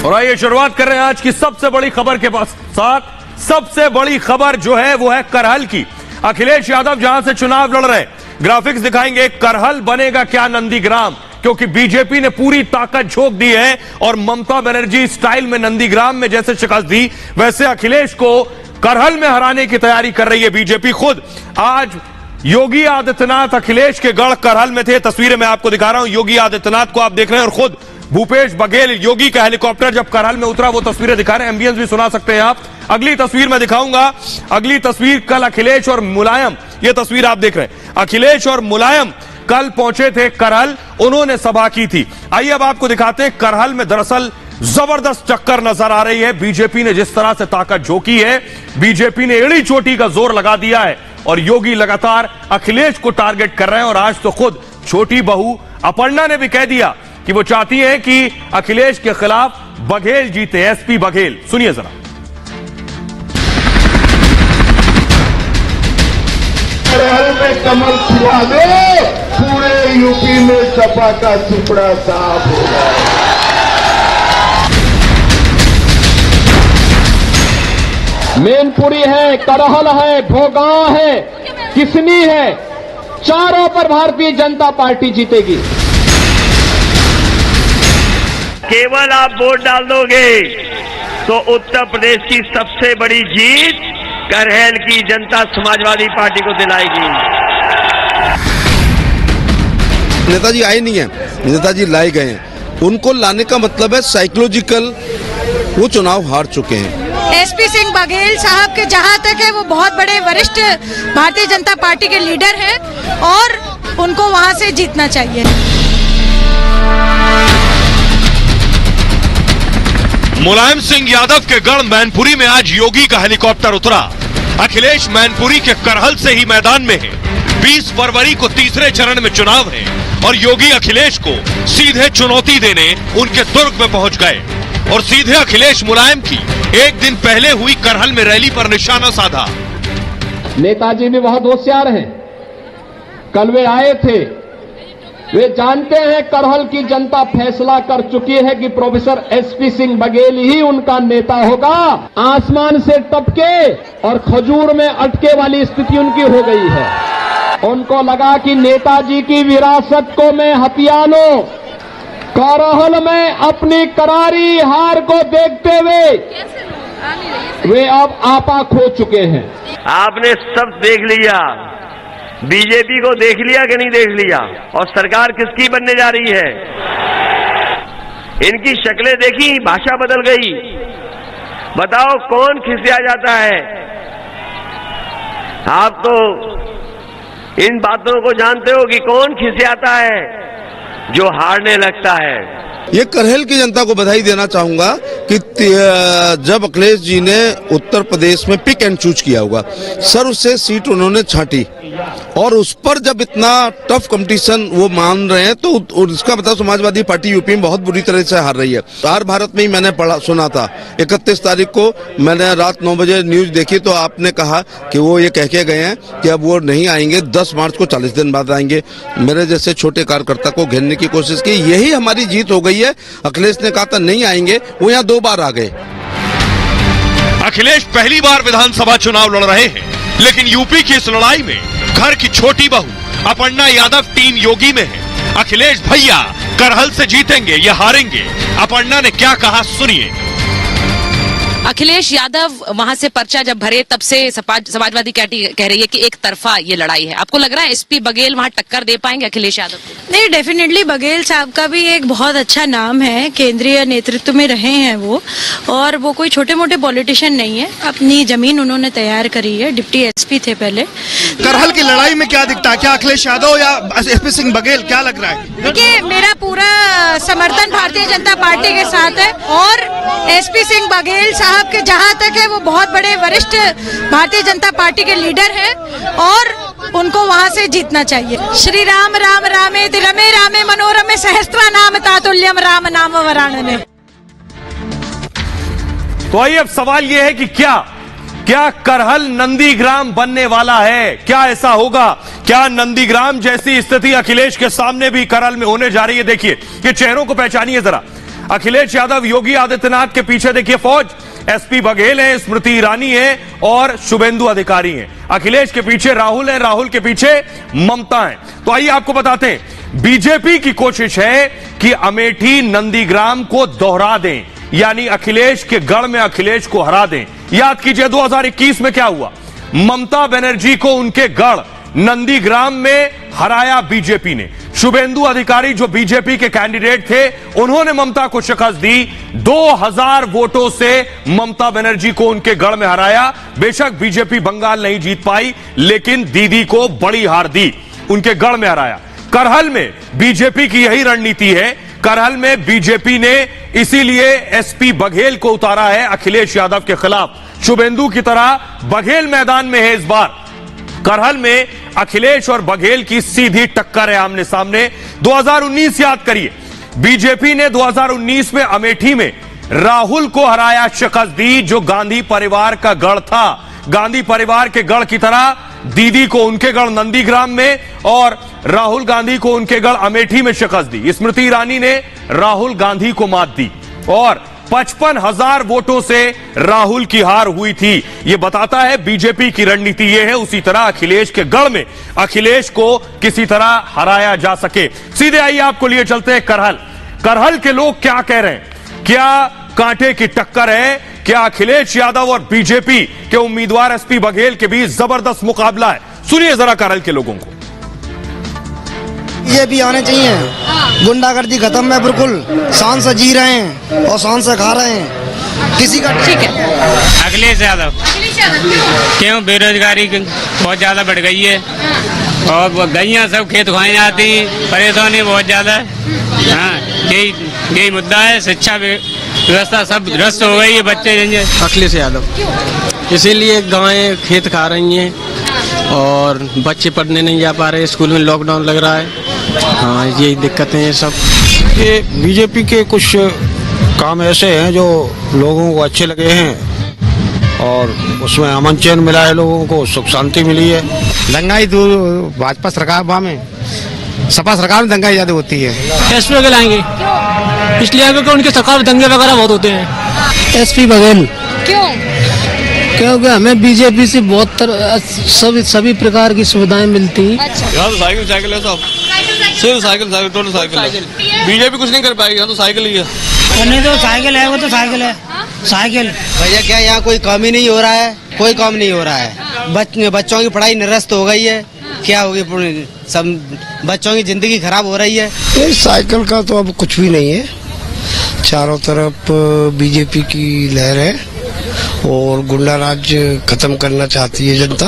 और आइए शुरुआत कर रहे हैं आज की सबसे बड़ी खबर के साथ। सबसे बड़ी खबर जो है वो है करहल की। अखिलेश यादव जहां से चुनाव लड़ रहे हैं, ग्राफिक्स दिखाएंगे करहल बनेगा क्या नंदीग्राम, क्योंकि बीजेपी ने पूरी ताकत झोंक दी है और ममता बनर्जी स्टाइल में नंदीग्राम में जैसे शिकस्त दी वैसे अखिलेश को करहल में हराने की तैयारी कर रही है बीजेपी खुद। आज योगी आदित्यनाथ अखिलेश के गढ़ करहल में थे। तस्वीरें मैं आपको दिखा रहा हूं, योगी आदित्यनाथ को आप देख रहे हैं और खुद भूपेश बघेल योगी का हेलीकॉप्टर जब करहल में उतरा वो तस्वीरें दिखा रहे हैं। एम्बियंस भी सुना सकते हैं आप। अगली तस्वीर मैं दिखाऊंगा। अगली तस्वीर कल अखिलेश और मुलायम, ये तस्वीर आप देख रहे हैं, अखिलेश और मुलायम कल पहुंचे थे करहल, उन्होंने सभा की थी। आइए अब आपको दिखाते हैं करहल में दरअसल जबरदस्त टक्कर नजर आ रही है। बीजेपी ने जिस तरह से ताकत झोंकी है, बीजेपी ने एड़ी चोटी का जोर लगा दिया है और योगी लगातार अखिलेश को टारगेट कर रहे हैं। और आज तो खुद छोटी बहू अपर्णा ने भी कह दिया कि वो चाहती है कि अखिलेश के खिलाफ बघेल जीते, एसपी बघेल। सुनिए जरा। करहल में कमल खिला दे, पूरे यूपी में सपा का टुकड़ा साफ होगा। मैनपुरी है, करहल है, भोगांव है, किसनी है, चारों पर भारतीय जनता पार्टी जीतेगी। केवल आप वोट डाल दोगे तो उत्तर प्रदेश की सबसे बड़ी जीत करहल की जनता समाजवादी पार्टी को दिलाएगी। नेताजी आए नहीं है, नेताजी लाए गए हैं। उनको लाने का मतलब है साइकोलॉजिकल, वो चुनाव हार चुके हैं। एसपी सिंह बघेल साहब के जहां तक है वो बहुत बड़े वरिष्ठ भारतीय जनता पार्टी के लीडर हैं और उनको वहां से जीतना चाहिए। मुलायम सिंह यादव के गढ़ मैनपुरी में आज योगी का हेलीकॉप्टर उतरा। अखिलेश मैनपुरी के करहल से ही मैदान में है। 20 फरवरी को तीसरे चरण में चुनाव है और योगी अखिलेश को सीधे चुनौती देने उनके दुर्ग में पहुंच गए और सीधे अखिलेश मुलायम की एक दिन पहले हुई करहल में रैली पर निशाना साधा। नेताजी भी बहुत होशियार हैं। कल वे आए थे, वे जानते हैं करहल की जनता फैसला कर चुकी है कि प्रोफेसर एसपी सिंह बघेल ही उनका नेता होगा। आसमान से टपके और खजूर में अटके वाली स्थिति उनकी हो गई है। उनको लगा कि नेताजी की विरासत को मैं हथिया लूं। करहल में अपनी करारी हार को देखते हुए वे अब आपा खो चुके हैं। आपने सब देख लिया, बीजेपी को देख लिया कि नहीं देख लिया, और सरकार किसकी बनने जा रही है। इनकी शक्लें देखी, भाषा बदल गई। बताओ कौन खिसिया जाता है। आप तो इन बातों को जानते हो कि कौन खिसियाता है, जो हारने लगता है। ये करहल की जनता को बधाई देना चाहूंगा कि जब अखिलेश जी ने उत्तर प्रदेश में पिक एंड चूज किया होगा, सर्व से सीट उन्होंने छांटी और उस पर जब इतना टफ कंपटीशन वो मान रहे हैं तो इसका मतलब समाजवादी पार्टी यूपी में बहुत बुरी तरह से हार रही है। आर भारत में ही मैंने सुना था 31 तारीख को मैंने रात 9 बजे न्यूज देखी तो आपने कहा कि वो ये कह के गए हैं कि अब वो नहीं आएंगे, 10 मार्च को 40 दिन बाद आएंगे। मेरे जैसे छोटे कार्यकर्ता को घेरने की कोशिश की, यही हमारी जीत हो गई है। अखिलेश ने कहा था नहीं आएंगे, वो यहाँ 2 बार आ गए। अखिलेश पहली बार विधानसभा चुनाव लड़ रहे हैं, लेकिन यूपी की इस लड़ाई में घर की छोटी बहू अपर्णा यादव टीम योगी में है। अखिलेश भैया करहल से जीतेंगे या हारेंगे, अपर्णा ने क्या कहा सुनिए। अखिलेश यादव वहां से पर्चा जब भरे तब से समाजवादी पार्टी कह रही है कि एक तरफा ये लड़ाई है। आपको लग रहा है एसपी बघेल वहां टक्कर दे पाएंगे अखिलेश यादव को? नहीं, डेफिनेटली बघेल साहब का भी एक बहुत अच्छा नाम है, केंद्रीय नेतृत्व में रहे हैं वो, और वो कोई छोटे मोटे पॉलिटिशियन नहीं है। अपनी जमीन उन्होंने तैयार करी है, डिप्टी एसपी थे पहले। करहल की लड़ाई में क्या दिखता है, क्या अखिलेश यादव या एसपी सिंह बघेल, क्या लग रहा है? देखिए, मेरा पूरा समर्थन भारतीय जनता पार्टी के साथ है और एसपी सिंह बघेल साहब के जहां तक है वो बहुत बड़े वरिष्ठ भारतीय जनता पार्टी के लीडर हैं और उनको वहां से जीतना चाहिए। श्री राम राम रामे रमे रामे मनोरमे सहस्त्र नाम तातुल्यम राम नाम वराणने। तो आइए अब सवाल यह है कि क्या करहल नंदीग्राम बनने वाला है? क्या ऐसा होगा? क्या नंदीग्राम जैसी स्थिति अखिलेश के सामने भी करहल में होने जा रही है? देखिए, ये चेहरों को पहचानिए जरा। अखिलेश यादव, योगी आदित्यनाथ के पीछे देखिए फौज, एसपी बघेल है, स्मृति ईरानी है और शुभेंदु अधिकारी हैं। अखिलेश के पीछे राहुल है, राहुल के पीछे ममता है। तो आइए आपको बताते हैं, बीजेपी की कोशिश है कि अमेठी नंदीग्राम को दोहरा दें, यानी अखिलेश के गढ़ में अखिलेश को हरा दें। याद कीजिए 2021 में क्या हुआ, ममता बनर्जी को उनके गढ़ नंदीग्राम में हराया बीजेपी ने। शुभेंदु अधिकारी जो बीजेपी के कैंडिडेट थे, उन्होंने ममता को शिकस्त दी। 2000 वोटों से ममता बनर्जी को उनके गढ़ में हराया। बेशक बीजेपी बंगाल नहीं जीत पाई, लेकिन दीदी को बड़ी हार दी, उनके गढ़ में हराया। करहल में बीजेपी की यही रणनीति है। करहल में बीजेपी ने इसीलिए एसपी बघेल को उतारा है अखिलेश यादव के खिलाफ। शुभेंदु की तरह बघेल मैदान में है इस बार। करहल में अखिलेश और बघेल की सीधी टक्कर है आमने सामने। 2019 याद करिए, बीजेपी ने 2019 में अमेठी में राहुल को हराया, शिकस्त दी, जो गांधी परिवार का गढ़ था। गांधी परिवार के गढ़ की तरह दीदी को उनके गढ़ नंदीग्राम में और राहुल गांधी को उनके गढ़ अमेठी में शिकस्त दी। स्मृति ईरानी ने राहुल गांधी को मात दी और 55,000 वोटों से राहुल की हार हुई थी। यह बताता है बीजेपी की रणनीति यह है, उसी तरह अखिलेश के गढ़ में अखिलेश को किसी तरह हराया जा सके। सीधे आइए आपको लिए चलते हैं करहल। करहल के लोग क्या कह रहे हैं, क्या कांटे की टक्कर है, क्या अखिलेश यादव और बीजेपी के उम्मीदवार एसपी बघेल के बीच जबरदस्त मुकाबला है? सुनिए जरा करहल के लोगों को। ये भी आने चाहिए, गुंडागर्दी खत्म है, बिल्कुल शान से जी रहे हैं और शान से खा रहे हैं, किसी का ठीक है। अखिलेश यादव क्यों, बेरोजगारी बहुत ज्यादा बढ़ गई है और गैया सब खेत खाए जाती, परेशानी बहुत ज्यादा है। हाँ, यही मुद्दा है। शिक्षा व्यवस्था सब ध्वस्त हो गई है, बच्चे। अखिलेश यादव इसीलिए गायें खेत खा रही हैं और बच्चे पढ़ने नहीं जा पा रहे, स्कूल में लॉकडाउन लग रहा है। हाँ, यही दिक्कतें हैं सब। ये बीजेपी के कुछ काम ऐसे हैं जो लोगों को अच्छे लगे हैं और उसमें अमन चैन मिला है, लोगों को सुख शांति मिली है। दंगाई तो भाजपा सरकार में, सपा सरकार में दंगाई ज्यादा होती है। एसपी बघेल आएंगे, इसलिए क्योंकि उनकी सरकार दंगे वगैरह बहुत होते हैं। एसपी बघेल क्यों? क्योंकि हमें बीजेपी से बहुत सभी प्रकार की सुविधाएं मिलती हैं। अच्छा। यहाँ तो साइकिल है सब, सिर्फ साइकिल टोटल साइकिल है। बीजेपी कुछ नहीं कर पाएगी, यहाँ तो साइकिल ही है। नहीं तो साइकिल है, वो तो साइकिल है, साइकिल। भैया क्या यहाँ कोई काम ही नहीं हो रहा है, कोई काम नहीं हो रहा है। बच्चों की पढ़ाई निरस्त हो गई है, क्या होगी, सब बच्चों की जिंदगी खराब हो रही है। ये साइकिल का तो अब कुछ भी नहीं है, चारों तरफ बीजेपी की लहर है और गुंडा राज खत्म करना चाहती है जनता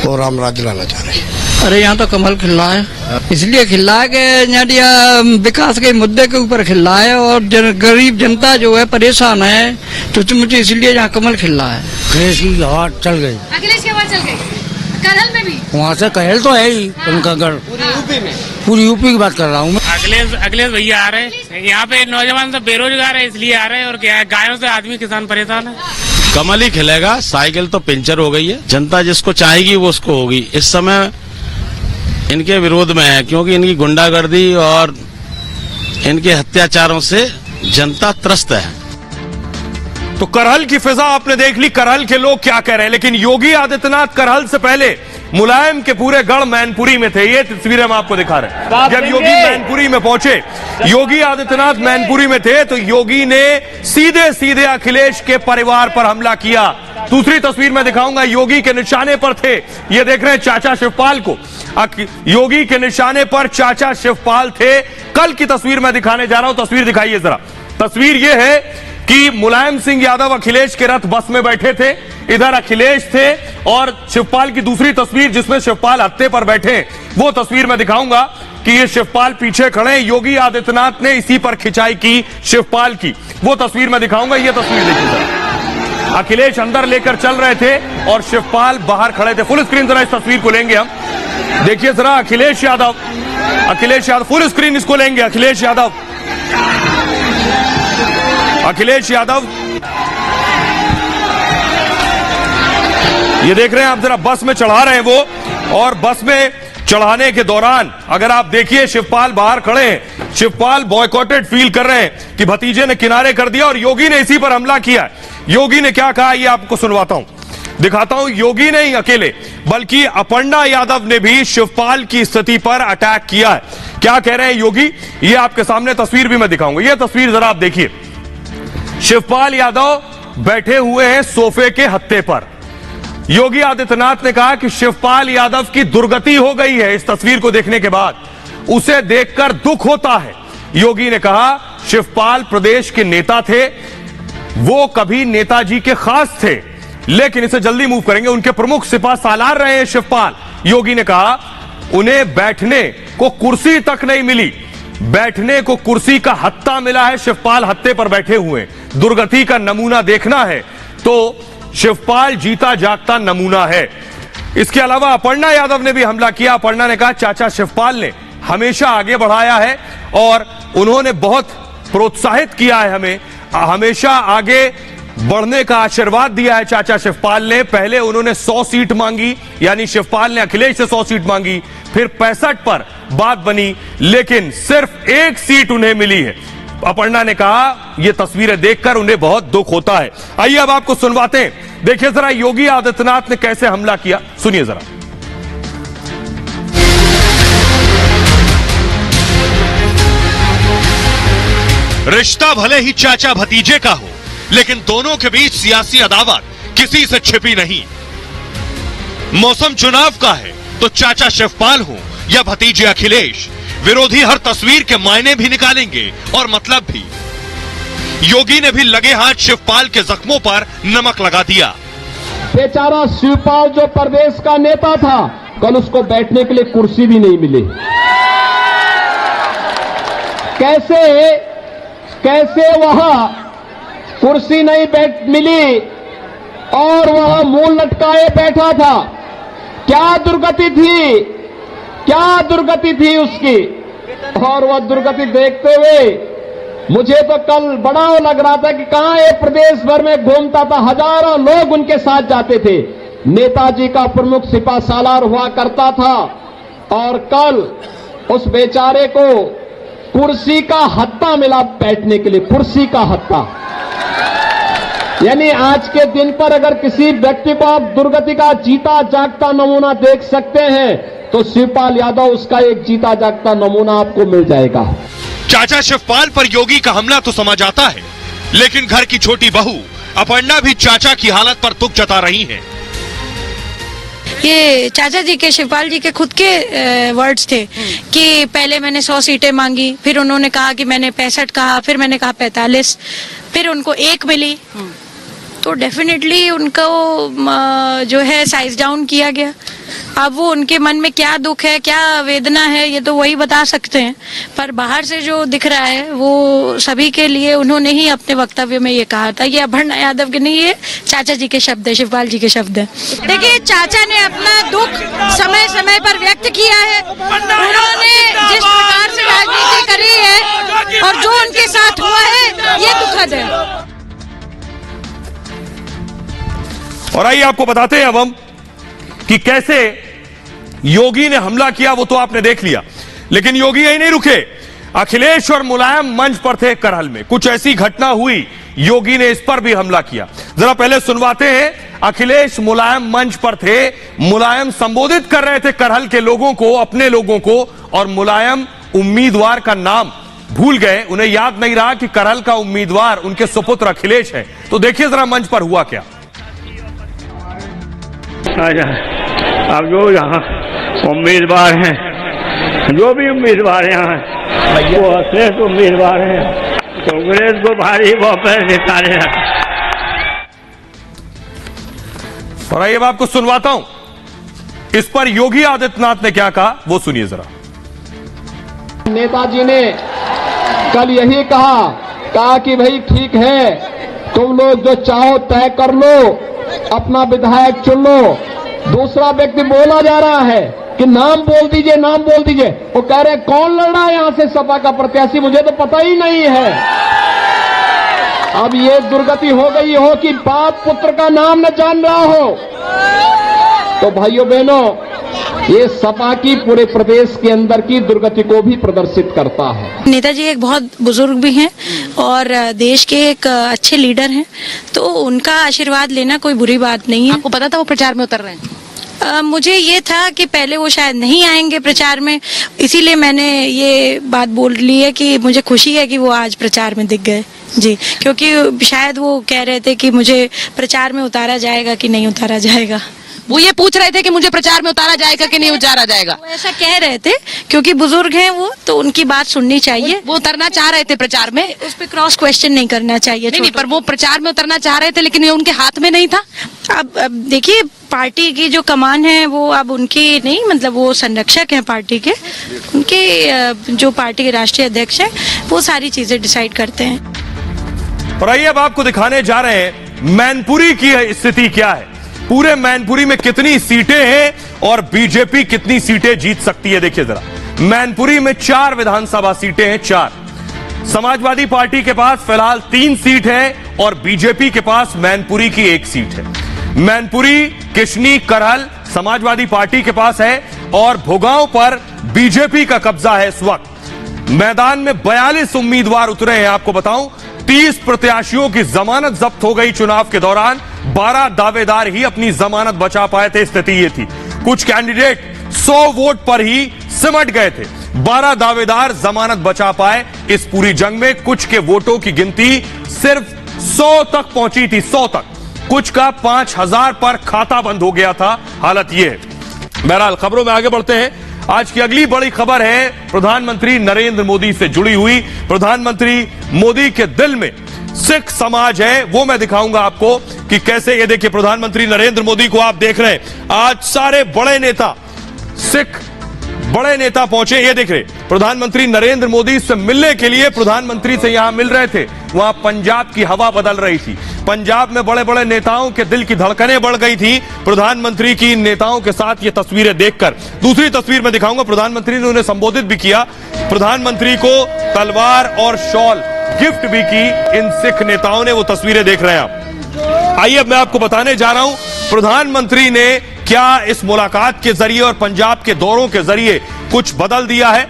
और राम राज लाना चाह रही है। अरे यहाँ तो कमल खिल रहा है, इसलिए खिल रहा है कि विकास के मुद्दे के ऊपर खिल रहा है और गरीब जनता जो है परेशान है, तो मुझे इसलिए यहाँ कमल खिल रहा है। अखिलेश की हवा चल गई, अखिलेश की हवा चल गई। करहल में भी वहाँ से कहल तो है ही उनका गढ़, पूरी यूपी की बात कर रहा हूँ मैं। अखिलेश भैया आ रहे हैं यहाँ पे, नौजवान सब बेरोजगार है इसलिए आ रहे हैं, और क्या है, गायों से आदमी किसान परेशान है। कमल ही खिलेगा, साइकिल तो पंचर हो गई है। जनता जिसको चाहेगी वो उसको होगी। इस समय इनके विरोध में है, क्योंकि इनकी गुंडागर्दी और इनके अत्याचारों से जनता त्रस्त है। तो करहल की फिजा आपने देख ली, करहल के लोग क्या कह रहे हैं। लेकिन योगी आदित्यनाथ करहल से पहले मुलायम के पूरे गढ़ मैनपुरी में थे। ये तस्वीरें हम आपको दिखा रहे हैं। जब योगी मैनपुरी में पहुंचे, योगी आदित्यनाथ मैनपुरी में थे, तो योगी ने सीधे सीधे अखिलेश के परिवार पर हमला किया। दूसरी तस्वीर में दिखाऊंगा, योगी के निशाने पर थे, ये देख रहे हैं चाचा शिवपाल को। योगी के निशाने पर चाचा शिवपाल थे। कल की तस्वीर मैं दिखाने जा रहा हूं, तस्वीर दिखाइए जरा। तस्वीर यह है कि मुलायम सिंह यादव अखिलेश के रथ बस में बैठे थे, इधर अखिलेश थे, और शिवपाल की दूसरी तस्वीर जिसमें शिवपाल हत्थे पर बैठे, वो तस्वीर मैं दिखाऊंगा कि ये शिवपाल पीछे खड़े। योगी आदित्यनाथ ने इसी पर खिंचाई की शिवपाल की, वो तस्वीर मैं दिखाऊंगा। ये तस्वीर देखिए जरा, अखिलेश अंदर लेकर चल रहे थे और शिवपाल बाहर खड़े थे। फुल स्क्रीन जरा इस तस्वीर को लेंगे हम, देखिए जरा। अखिलेश यादव फुल स्क्रीन इसको लेंगे। अखिलेश यादव ये देख रहे हैं आप, जरा बस में चढ़ा रहे हैं वो, और बस में चढ़ाने के दौरान अगर आप देखिए शिवपाल बाहर खड़े हैं, शिवपाल बॉयकॉटेड फील कर रहे हैं कि भतीजे ने किनारे कर दिया और योगी ने इसी पर हमला किया। योगी ने क्या कहा ये आपको सुनवाता हूं, दिखाता हूं। योगी नहीं अकेले बल्कि अपर्णा यादव ने भी शिवपाल की स्थिति पर अटैक किया है। क्या कह रहे हैं योगी, ये आपके सामने तस्वीर भी मैं दिखाऊंगा। ये तस्वीर जरा आप देखिए, शिवपाल यादव बैठे हुए हैं सोफे के हत्थे पर। योगी आदित्यनाथ ने कहा कि शिवपाल यादव की दुर्गति हो गई है। इस तस्वीर को देखने के बाद उसे देखकर दुख होता है। योगी ने कहा शिवपाल प्रदेश के नेता थे, वो कभी नेताजी के खास थे, लेकिन इसे जल्दी मूव करेंगे। उनके प्रमुख सिपा सालार रहे हैं शिवपाल। योगी ने कहा उन्हें बैठने को कुर्सी तक नहीं मिली, बैठने को कुर्सी का हत्था मिला है। शिवपाल हत्थे पर बैठे हुए, दुर्गति का नमूना देखना है तो शिवपाल जीता जागता नमूना है। इसके अलावा अपर्णा यादव ने भी हमला किया। अपर्णा ने कहा चाचा शिवपाल ने हमेशा आगे बढ़ाया है और उन्होंने बहुत प्रोत्साहित किया है, हमें हमेशा आगे बढ़ने का आशीर्वाद दिया है चाचा शिवपाल ने। पहले उन्होंने 100 सीट मांगी, यानी शिवपाल ने अखिलेश से 100 सीट मांगी, फिर 65 पर बात बनी, लेकिन सिर्फ 1 सीट उन्हें मिली है। अपर्णा ने कहा यह तस्वीरें देखकर उन्हें बहुत दुख होता है। आइए अब आपको सुनवाते हैं, देखिए जरा योगी आदित्यनाथ ने कैसे हमला किया, सुनिए जरा। रिश्ता भले ही चाचा भतीजे का हो, लेकिन दोनों के बीच सियासी अदावत किसी से छिपी नहीं। मौसम चुनाव का है तो चाचा शिवपाल हो या भतीजे अखिलेश, विरोधी हर तस्वीर के मायने भी निकालेंगे और मतलब भी। योगी ने भी लगे हाथ शिवपाल के जख्मों पर नमक लगा दिया। बेचारा शिवपाल जो प्रदेश का नेता था, कल उसको बैठने के लिए कुर्सी भी नहीं मिली। कैसे वहां कुर्सी नहीं मिली और वहां मुंह लटकाए बैठा था। क्या दुर्गति थी उसकी, और वह दुर्गति देखते हुए मुझे तो कल बड़ा लग रहा था कि कहां ये प्रदेश भर में घूमता था, हजारों लोग उनके साथ जाते थे। नेताजी का प्रमुख सिपा सालार हुआ करता था और कल उस बेचारे को कुर्सी का हत्था मिला बैठने के लिए, कुर्सी का हत्था। यानी आज के दिन पर अगर किसी व्यक्ति को आप दुर्गति का जीता जागता नमूना देख सकते हैं तो शिवपाल यादव उसका एक जीता जागता नमूना आपको मिल जाएगा। चाचा शिवपाल पर योगी का हमला तो समझ आता है, लेकिन घर की छोटी बहू अपर्णा भी चाचा की हालत पर दुख जता रही है। ये चाचा जी के, शिवपाल जी के खुद के वर्ड्स थे कि पहले मैंने 100 सीटें मांगी, फिर उन्होंने कहा कि मैंने 65 कहा, फिर मैंने कहा 45, फिर उनको 1 मिली। तो डेफिनेटली उनको जो है साइज डाउन किया गया। अब वो उनके मन में क्या दुख है, क्या वेदना है, ये तो वही बता सकते हैं। पर बाहर से जो दिख रहा है वो सभी के लिए उन्होंने ही अपने वक्तव्य में ये कहा था। ये अपर्णा यादव के नहीं, ये चाचा जी के शब्द है, शिवपाल जी के शब्द है। देखिए चाचा ने अपना दुख समय समय पर व्यक्त किया है। उन्होंने जिस प्रकार से राजनीति करी है और जो उनके साथ हुआ है ये दुखद है। और आइए आपको बताते हैं अब हम कि कैसे योगी ने हमला किया, वो तो आपने देख लिया, लेकिन योगी यही नहीं रुके। अखिलेश और मुलायम मंच पर थे करहल में, कुछ ऐसी घटना हुई, योगी ने इस पर भी हमला किया। जरा पहले सुनवाते हैं। अखिलेश मुलायम मंच पर थे, मुलायम संबोधित कर रहे थे करहल के लोगों को, अपने लोगों को, और मुलायम उम्मीदवार का नाम भूल गए, उन्हें याद नहीं रहा कि करहल का उम्मीदवार उनके सुपुत्र अखिलेश है। तो देखिए जरा मंच पर हुआ क्या। अब जो यहाँ उम्मीदवार हैं, जो भी उम्मीदवार यहाँ वो श्रेष्ठ उम्मीदवार हैं, कांग्रेस को भारी बहुमत जिताने हैं। और आइए अब आपको सुनवाता हूं, इस पर योगी आदित्यनाथ ने क्या कहा वो सुनिए जरा। नेताजी ने कल यही कहा कि भाई ठीक है, तुम लोग जो चाहो तय कर लो, अपना विधायक चुन लो। दूसरा व्यक्ति बोला जा रहा है कि नाम बोल दीजिए, नाम बोल दीजिए। वो कह रहे कौन लड़ रहा है यहां से सपा का प्रत्याशी, मुझे तो पता ही नहीं है। अब ये दुर्गति हो गई हो कि बाप पुत्र का नाम न जान रहा हो। तो भाइयों बहनों, ये सपा की पूरे प्रदेश के अंदर की दुर्गति को भी प्रदर्शित करता है। नेताजी एक बहुत बुजुर्ग भी हैं और देश के एक अच्छे लीडर हैं, तो उनका आशीर्वाद लेना कोई बुरी बात नहीं है। आपको पता था वो प्रचार में उतर रहे हैं? मुझे ये था कि पहले वो शायद नहीं आएंगे प्रचार में, इसीलिए मैंने ये बात बोल ली है कि मुझे खुशी है कि वो आज प्रचार में दिख गए जी, क्योंकि शायद वो कह रहे थे कि मुझे प्रचार में उतारा जाएगा कि नहीं उतारा जाएगा। वो ये पूछ रहे थे कि मुझे प्रचार में उतारा जाएगा कि नहीं उतारा जाएगा, वो ऐसा कह रहे थे क्योंकि बुजुर्ग हैं वो, तो उनकी बात सुननी चाहिए। वो उतरना चाह रहे थे प्रचार में, उस पर क्रॉस क्वेश्चन नहीं करना चाहिए। नहीं, पर वो प्रचार में उतरना चाह रहे थे, लेकिन ये उनके हाथ में नहीं था। अब देखिए, पार्टी की जो कमान है वो अब उनकी नहीं, मतलब वो संरक्षक हैं पार्टी के, उनके जो पार्टी के राष्ट्रीय अध्यक्ष हैं वो सारी चीजें डिसाइड करते हैं। और आइए अब आपको दिखाने जा रहे हैं मैनपुरी की स्थिति क्या है। पूरे मैनपुरी में कितनी सीटें हैं और बीजेपी कितनी सीटें जीत सकती है, देखिए जरा। मैनपुरी में 4 विधानसभा सीटें हैं, 4। समाजवादी पार्टी के पास फिलहाल 3 सीट है और बीजेपी के पास मैनपुरी की 1 सीट है। मैनपुरी, किशनी, करहल समाजवादी पार्टी के पास है और भुगांव पर बीजेपी का कब्जा है इस वक्त। मैदान में 42 उम्मीदवार उतरे हैं। आपको बताऊं, 30 प्रत्याशियों की जमानत जब्त हो गई चुनाव के दौरान। 12 दावेदार ही अपनी जमानत बचा पाए थे। स्थिति ये थी, कुछ कैंडिडेट 100 वोट पर ही सिमट गए थे। 12 दावेदार जमानत बचा पाए इस पूरी जंग में। कुछ के वोटों की गिनती सिर्फ 100 तक पहुंची थी, 100 तक। कुछ का 5000 पर खाता बंद हो गया था। हालत यह है। बहरहाल खबरों में आगे बढ़ते हैं। आज की अगली बड़ी खबर है प्रधानमंत्री नरेंद्र मोदी से जुड़ी हुई। प्रधानमंत्री मोदी के दिल में सिख समाज है, वो मैं दिखाऊंगा आपको कि कैसे। ये देखिए, प्रधानमंत्री नरेंद्र मोदी को आप देख रहे हैं। आज सारे बड़े नेता, सिख बड़े नेता पहुंचे। ये देख रहे, प्रधानमंत्री नरेंद्र मोदी से मिलने के लिए प्रधानमंत्री से यहां मिल रहे थे। वहां पंजाब की हवा बदल रही थी। पंजाब में बड़े बड़े नेताओं के दिल की धड़कनें बढ़ गई थी प्रधानमंत्री की इन नेताओं के साथ ये तस्वीरें देखकर। दूसरी तस्वीर में दिखाऊंगा, प्रधानमंत्री ने उन्हें संबोधित भी किया। प्रधानमंत्री को तलवार और शॉल गिफ्ट भी की इन सिख नेताओं ने। वो तस्वीरें देख रहे हैं आप। आइए अब मैं आपको बताने जा रहा हूं प्रधानमंत्री ने क्या इस मुलाकात के जरिए और पंजाब के दौरों के जरिए कुछ बदल दिया है।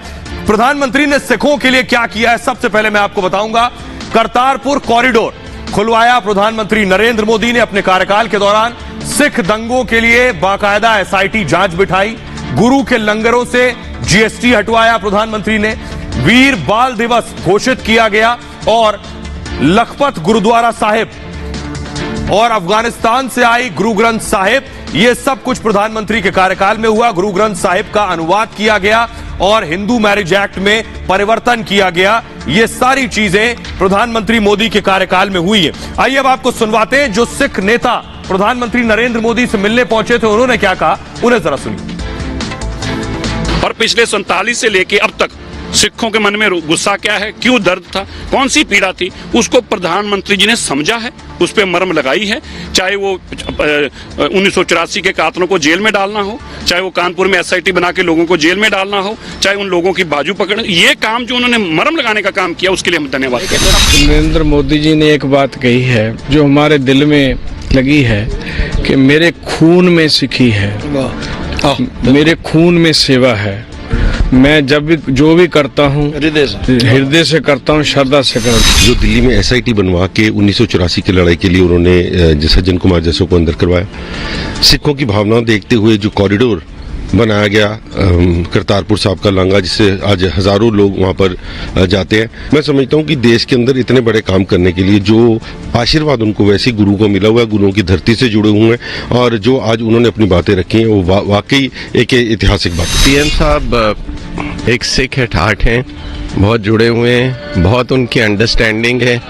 प्रधानमंत्री ने सिखों के लिए क्या किया है, सबसे पहले मैं आपको बताऊंगा। करतारपुर कॉरिडोर खुलवाया प्रधानमंत्री नरेंद्र मोदी ने अपने कार्यकाल के दौरान। सिख दंगों के लिए बाकायदा SIT जांच बिठाई। गुरु के लंगरों से GST हटवाया प्रधानमंत्री ने। वीर बाल दिवस घोषित किया गया और लखपत गुरुद्वारा साहिब और अफगानिस्तान से आई गुरु ग्रंथ साहिब, ये सब कुछ प्रधानमंत्री के कार्यकाल में हुआ। गुरु ग्रंथ साहिब का अनुवाद किया गया और हिंदू मैरिज एक्ट में परिवर्तन किया गया। ये सारी चीजें प्रधानमंत्री मोदी के कार्यकाल में हुई है। आइए अब आपको सुनवाते हैं जो सिख नेता प्रधानमंत्री नरेंद्र मोदी से मिलने पहुंचे थे, उन्होंने क्या कहा, उन्हें जरा सुनिए। और पिछले 47 से लेके अब तक सिखों के मन में गुस्सा क्या है, क्यों दर्द था, कौन सी पीड़ा थी, उसको प्रधानमंत्री जी ने समझा है, उस पर मरहम लगाई है। चाहे वो 1984 के कातलों को जेल में डालना हो, चाहे वो कानपुर में SIT बना के लोगों को जेल में डालना हो, चाहे उन लोगों की बाजू पकड़, ये काम जो उन्होंने मरहम लगाने का काम किया, उसके लिए हम धन्यवाद करते हैं। नरेंद्र मोदी जी ने एक बात कही है जो हमारे दिल में लगी है कि मेरे खून में सिखी है, मेरे खून में सेवा है। मैं जब भी जो भी करता हूँ हृदय से करता हूँ, श्रद्धा से करता हूँ। जो दिल्ली में SIT बनवा के 1984 की लड़ाई के लिए उन्होंने सज्जन कुमार जैसों को अंदर करवाया, सिखों की भावनाओं देखते हुए जो कॉरिडोर बनाया गया करतारपुर साहब का लांगा, जिससे आज हजारों लोग वहां पर जाते हैं। मैं समझता हूं कि देश के अंदर इतने बड़े काम करने के लिए जो आशीर्वाद उनको वैसे गुरु को मिला हुआ है, गुरुओं की धरती से जुड़े हुए हैं और जो आज उन्होंने अपनी बातें रखी हैं वो वाकई एक ऐतिहासिक बात है। PM साहब एक सिख एट हार्ट हैं, बहुत जुड़े हुए हैं, बहुत उनकी अंडरस्टैंडिंग है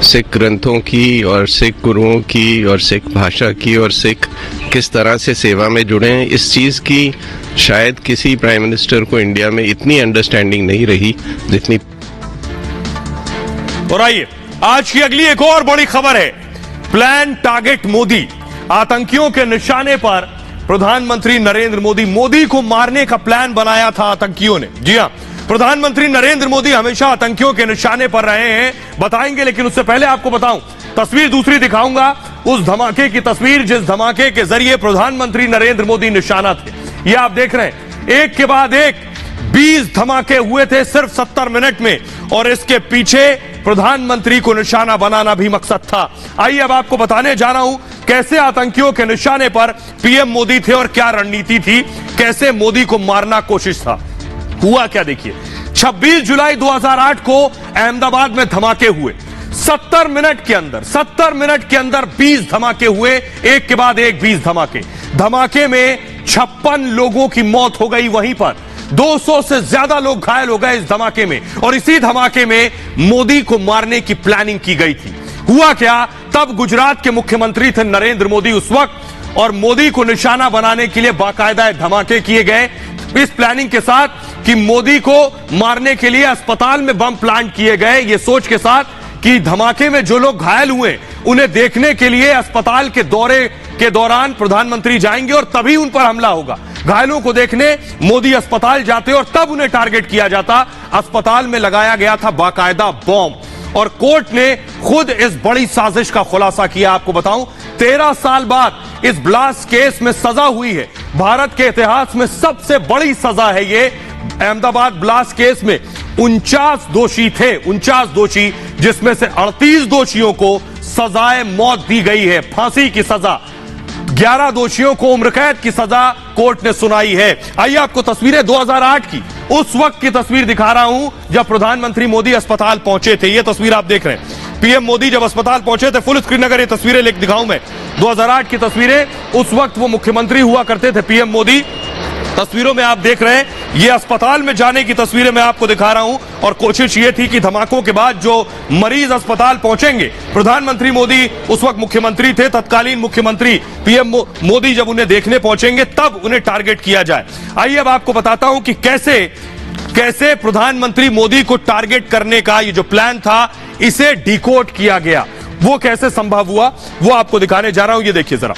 सिख ग्रंथों की और सिख गुरुओं की और सिख भाषा की और सिख किस तरह से सेवा में जुड़े हैं। इस चीज़ की शायद किसी प्राइम मिनिस्टर को इंडिया में इतनी अंडरस्टैंडिंग नहीं रही जितनी। और आइए आज की अगली एक और बड़ी खबर है। प्लान टारगेट मोदी, आतंकियों के निशाने पर प्रधानमंत्री नरेंद्र मोदी को मारने का प्लान बनाया था आतंकियों ने। जी हां, प्रधानमंत्री नरेंद्र मोदी हमेशा आतंकियों के निशाने पर रहे हैं, बताएंगे। लेकिन उससे पहले आपको बताऊं, तस्वीर दूसरी दिखाऊंगा, उस धमाके की तस्वीर जिस धमाके के जरिए प्रधानमंत्री नरेंद्र मोदी निशाना थे। ये आप देख रहे हैं, एक के बाद एक 20 धमाके हुए थे सिर्फ 70 मिनट में, और इसके पीछे प्रधानमंत्री को निशाना बनाना भी मकसद था। आइए अब आपको बताने जा रहा हूं कैसे आतंकियों के निशाने पर पीएम मोदी थे और क्या रणनीति थी, कैसे मोदी को मारना कोशिश था। हुआ क्या देखिए, 26 जुलाई 2008 को अहमदाबाद में धमाके हुए। 70 मिनट के अंदर 20 धमाके हुए, एक के बाद एक 20 धमाके में 56 लोगों की मौत हो गई। वहीं पर 200 से ज्यादा लोग घायल हो गए इस धमाके में, और इसी धमाके में मोदी को मारने की प्लानिंग की गई थी। हुआ क्या, तब गुजरात के मुख्यमंत्री थे नरेंद्र मोदी उस वक्त, और मोदी को निशाना बनाने के लिए बाकायदा धमाके किए गए इस प्लानिंग के साथ कि मोदी को मारने के लिए अस्पताल में बम प्लांट किए गए, ये सोच के साथ कि धमाके में जो लोग घायल हुए उन्हें देखने के लिए अस्पताल के दौरे के दौरान प्रधानमंत्री जाएंगे और तभी उन पर हमला होगा। घायलों को देखने मोदी अस्पताल जाते और तब उन्हें टारगेट किया जाता। अस्पताल में लगाया गया था बाकायदा बॉम्ब, और कोर्ट ने खुद इस बड़ी साजिश का खुलासा किया। आपको बताऊं, 13 साल बाद इस ब्लास्ट केस में सजा हुई है। भारत के इतिहास में सबसे बड़ी सजा है ये। अहमदाबाद ब्लास्ट केस में 49 दोषी थे, 49 दोषी, जिसमें से 38 दोषियों को सजाए मौत दी गई है, फांसी की सजा। 11 दोषियों को उम्र कैद की सजा कोर्ट ने सुनाई है। आइए आपको तस्वीरें 2008 की, उस वक्त की तस्वीर दिखा रहा हूं जब प्रधानमंत्री मोदी अस्पताल पहुंचे थे। यह तस्वीर आप देख रहे हैं, पीएम मोदी जब अस्पताल पहुंचे थे। फुल स्क्रीन अगर ये तस्वीरें दिखाऊं मैं, 2008 की तस्वीरें, उस वक्त वो मुख्यमंत्री हुआ करते थे पीएम मोदी। तस्वीरों में आप देख रहे हैं ये अस्पताल में जाने की तस्वीरें मैं आपको दिखा रहा हूं, और कोशिश ये थी कि धमाकों के बाद जो मरीज अस्पताल पहुंचेंगे, प्रधानमंत्री मोदी उस वक्त मुख्यमंत्री थे, तत्कालीन मुख्यमंत्री पीएम मोदी जब उन्हें देखने पहुंचेंगे तब उन्हें टारगेट किया जाए। आइए अब आपको बताता हूं कि कैसे प्रधानमंत्री मोदी को टारगेट करने का ये जो प्लान था इसे डिकोड किया गया। वो कैसे संभव हुआ वो आपको दिखाने जा रहा हूं। ये देखिए जरा,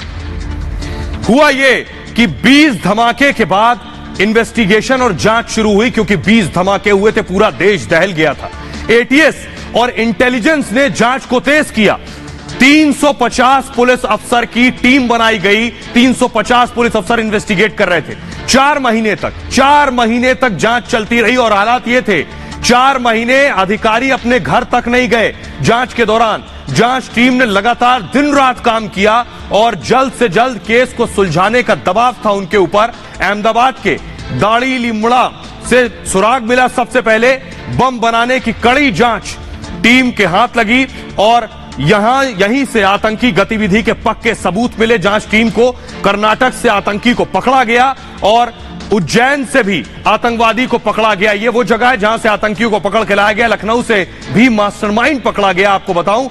हुआ ये कि 20 धमाके के बाद इन्वेस्टिगेशन और जांच शुरू हुई, क्योंकि 20 धमाके हुए थे, पूरा देश दहल गया था। एटीएस और इंटेलिजेंस ने जांच को तेज किया। 350 पुलिस अफसर की टीम बनाई गई, 350 पुलिस अफसर इन्वेस्टिगेट कर रहे थे। 4 महीने तक जांच चलती रही, और हालात ये थे 4 महीने अधिकारी अपने घर तक नहीं गए। जांच के दौरान जांच टीम ने लगातार दिन रात काम किया और जल्द से जल्द केस को सुलझाने का दबाव था उनके ऊपर। अहमदाबाद के दाड़ी लिमड़ा से सुराग मिला सबसे पहले, बम बनाने की कड़ी जांच टीम के हाथ लगी, और यहीं से आतंकी गतिविधि के पक्के सबूत मिले जांच टीम को। कर्नाटक से आतंकी को पकड़ा गया और उज्जैन से भी आतंकवादी को पकड़ा गया। ये वो जगह है जहां से आतंकियों को पकड़ के लाया गया। लखनऊ से भी मास्टरमाइंड पकड़ा गया। आपको बताऊं,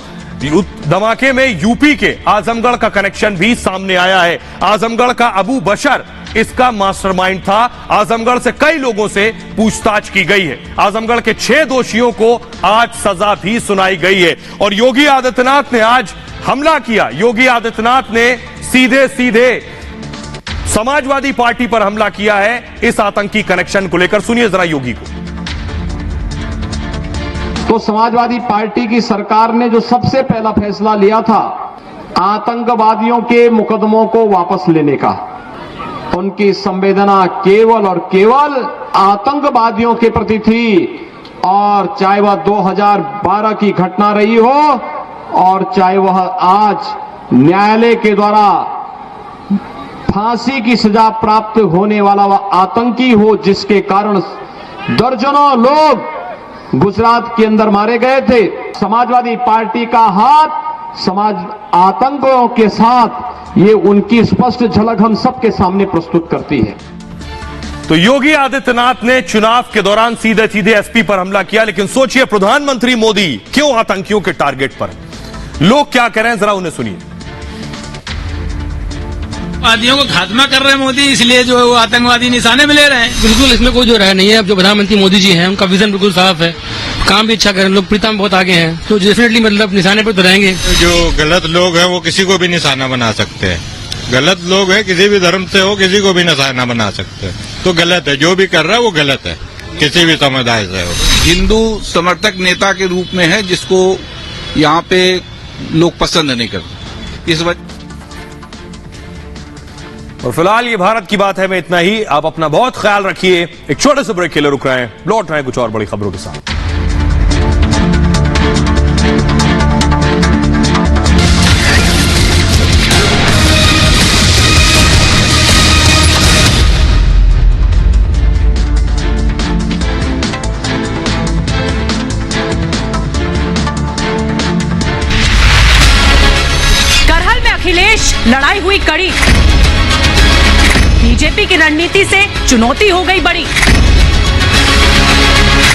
धमाके में यूपी के आजमगढ़ का कनेक्शन भी सामने आया है। आजमगढ़ का अबू बशर इसका मास्टरमाइंड था। आजमगढ़ से कई लोगों से पूछताछ की गई है। आजमगढ़ के 6 दोषियों को आज सजा भी सुनाई गई है। और योगी आदित्यनाथ ने आज हमला किया। योगी आदित्यनाथ ने सीधे समाजवादी पार्टी पर हमला किया है इस आतंकी कनेक्शन को लेकर। सुनिए जरा योगी को। तो समाजवादी पार्टी की सरकार ने जो सबसे पहला फैसला लिया था आतंकवादियों के मुकदमों को वापस लेने का, उनकी संवेदना केवल और केवल आतंकवादियों के प्रति थी। और चाहे वह 2012 की घटना रही हो और चाहे वह आज न्यायालय के द्वारा फांसी की सजा प्राप्त होने वाला वह आतंकी हो, जिसके कारण दर्जनों लोग गुजरात के अंदर मारे गए थे। समाजवादी पार्टी का हाथ आतंकियों के साथ, ये उनकी स्पष्ट झलक हम सबके सामने प्रस्तुत करती है। तो योगी आदित्यनाथ ने चुनाव के दौरान सीधे एसपी पर हमला किया, लेकिन सोचिए प्रधानमंत्री मोदी क्यों आतंकियों के टारगेट पर? लोग क्या कह रहे हैं, जरा उन्हें सुनिए। आतंकवादियों को खात्मा कर रहे हैं मोदी, इसलिए जो वो आतंकवादी निशाने में ले रहे हैं। बिल्कुल इसमें कोई जो राय नहीं है। अब जो प्रधानमंत्री मोदी जी हैं उनका विजन बिल्कुल साफ है, काम भी अच्छा करें, लोकप्रियता में बहुत आगे हैं, तो डेफिनेटली मतलब निशाने पर तो रहेंगे। जो गलत लोग हैं वो किसी को भी निशाना बना सकते हैं। गलत लोग हैं, किसी भी धर्म से हो, किसी को भी निशाना बना सकते हैं। तो गलत है, जो भी कर रहा है वो गलत है, किसी भी समुदाय से हो। हिंदू समर्थक नेता के रूप में है, जिसको यहाँ पे लोग पसंद नहीं करते। इस वजह और फिलहाल ये भारत की बात है में इतना ही। आप अपना बहुत ख्याल रखिए। एक छोटे से ब्रेक के लिए रुक रहे हैं, लौट रहे हैं कुछ और बड़ी खबरों के साथ। अखिलेश लड़ाई हुई कड़ी, बीजेपी की रणनीति से चुनौती हो गई बड़ी।